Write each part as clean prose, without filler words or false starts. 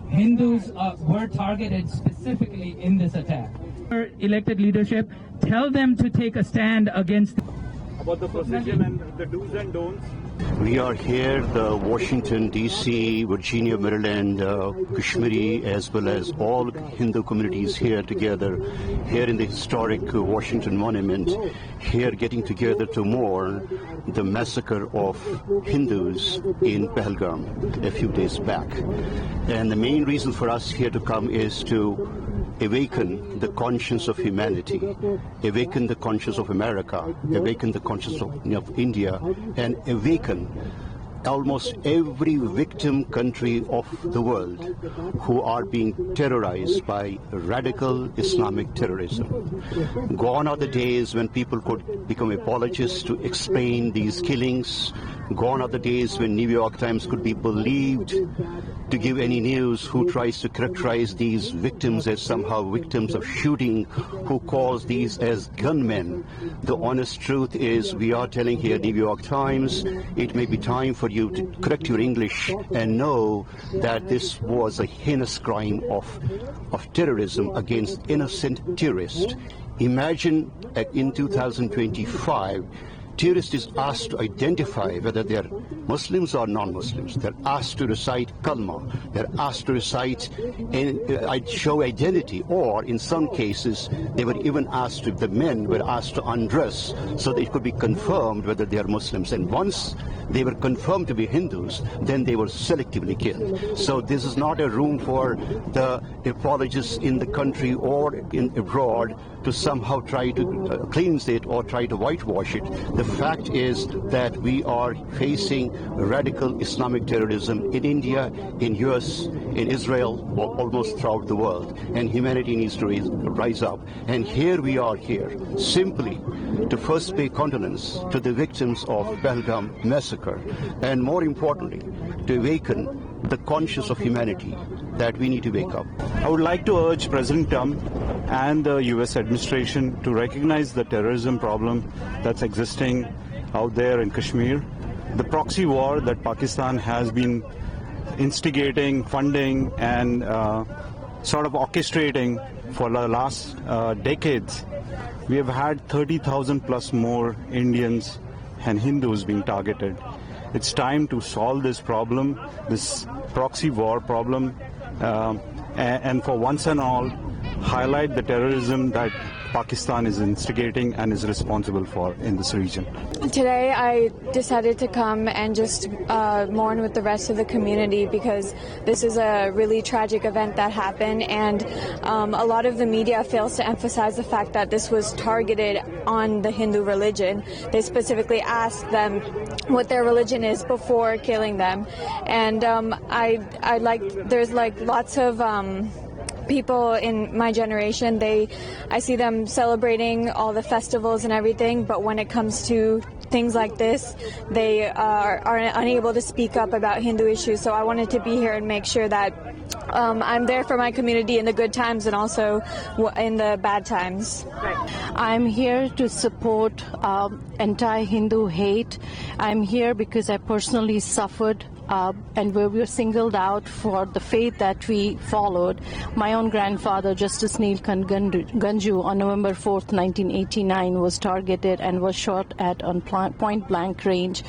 Hindus were targeted specifically in this attack. Elected leadership, tell them to take a stand against about the procession and the do's and don'ts. We are here, the Washington, D.C., Virginia, Maryland, Kashmiri, as well as all Hindu communities here together, here in the historic Washington Monument, here getting together to mourn the massacre of Hindus in Pahalgam a few days back. And the main reason for us here to come is to awaken the conscience of humanity, awaken the conscience of America, awaken the conscience of India, and awaken almost every victim country of the world who are being terrorized by radical Islamic terrorism. Gone are the days when people could become apologists to explain these killings. Gone are the days when New York Times could be believed to give any news who tries to characterize these victims as somehow victims of shooting, who calls these as gunmen. The honest truth is, we are telling here, New York Times, it may be time for you to correct your English and know that this was a heinous crime of terrorism against innocent terrorists. Imagine in 2025, terrorist is asked to identify whether they are Muslims or non-Muslims. They're asked to recite kalma. They're asked to recite and show identity. Or in some cases, they were even asked to, the men were asked to undress so that it could be confirmed whether they are Muslims. And once they were confirmed to be Hindus, then they were selectively killed. So this is not a room for the apologists in the country or abroad to somehow try to cleanse it or try to whitewash it. The fact is that we are facing radical Islamic terrorism in India, in US, in Israel, almost throughout the world. And humanity needs to rise up. And here we are here, simply to first pay condolence to the victims of Pahalgam massacre, and more importantly, to awaken the conscience of humanity that we need to wake up. I would like to urge President Trump and the U.S. administration to recognize the terrorism problem that's existing out there in Kashmir. The proxy war that Pakistan has been instigating, funding, and sort of orchestrating for the last decades. We have had 30,000 plus more Indians and Hindus being targeted. It's time to solve this problem, this proxy war problem, and for once and all, highlight the terrorism that Pakistan is instigating and is responsible for in this region. Today I decided to come and just mourn with the rest of the community because this is a really tragic event that happened, and a lot of the media fails to emphasize the fact that this was targeted on the Hindu religion. They specifically asked them what their religion is before killing them, and there's lots of people in my generation, I see them celebrating all the festivals and everything, but when it comes to things like this, they are unable to speak up about Hindu issues. So I wanted to be here and make sure that I'm there for my community in the good times and also in the bad times. I'm here to support anti-Hindu hate. I'm here because I personally suffered and we were singled out for the faith that we followed. My own grandfather, Justice Neelkant Ganju, on November 4th, 1989, was targeted and was shot at on point-blank range.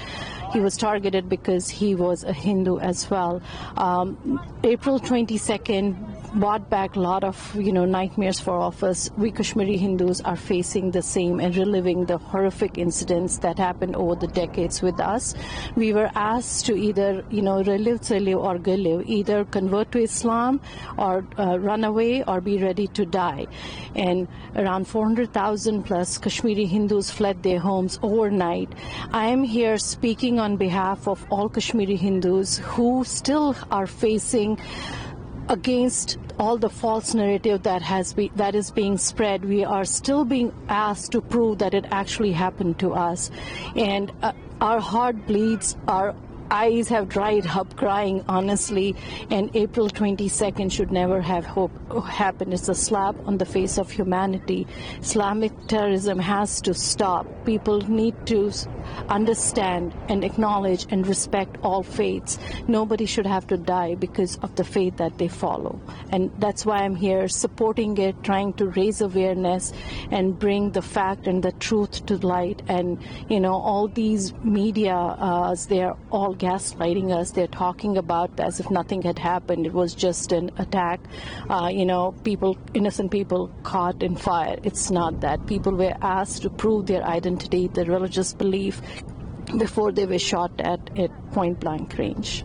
He was targeted because he was a Hindu as well. April 22nd brought back a lot of nightmares for all of us. We Kashmiri Hindus are facing the same and reliving the horrific incidents that happened over the decades with us. We were asked to either relive or live, either convert to Islam or run away or be ready to die. And around 400,000 plus Kashmiri Hindus fled their homes overnight. I am here speaking on behalf of all Kashmiri Hindus who still are facing against all the false narrative that is being spread. We are still being asked to prove that it actually happened to us, and our heart bleeds. Our eyes have dried up crying, honestly, and April 22nd should never have happened. It's a slap on the face of humanity. Islamic terrorism has to stop. People need to understand and acknowledge and respect all faiths. Nobody should have to die because of the faith that they follow. And that's why I'm here supporting it, trying to raise awareness and bring the fact and the truth to light. And, all these media, they're all gaslighting us. They're talking about as if nothing had happened. It was just an attack. Innocent people caught in fire. It's not that. People were asked to prove their identity, their religious belief, before they were shot at point blank range.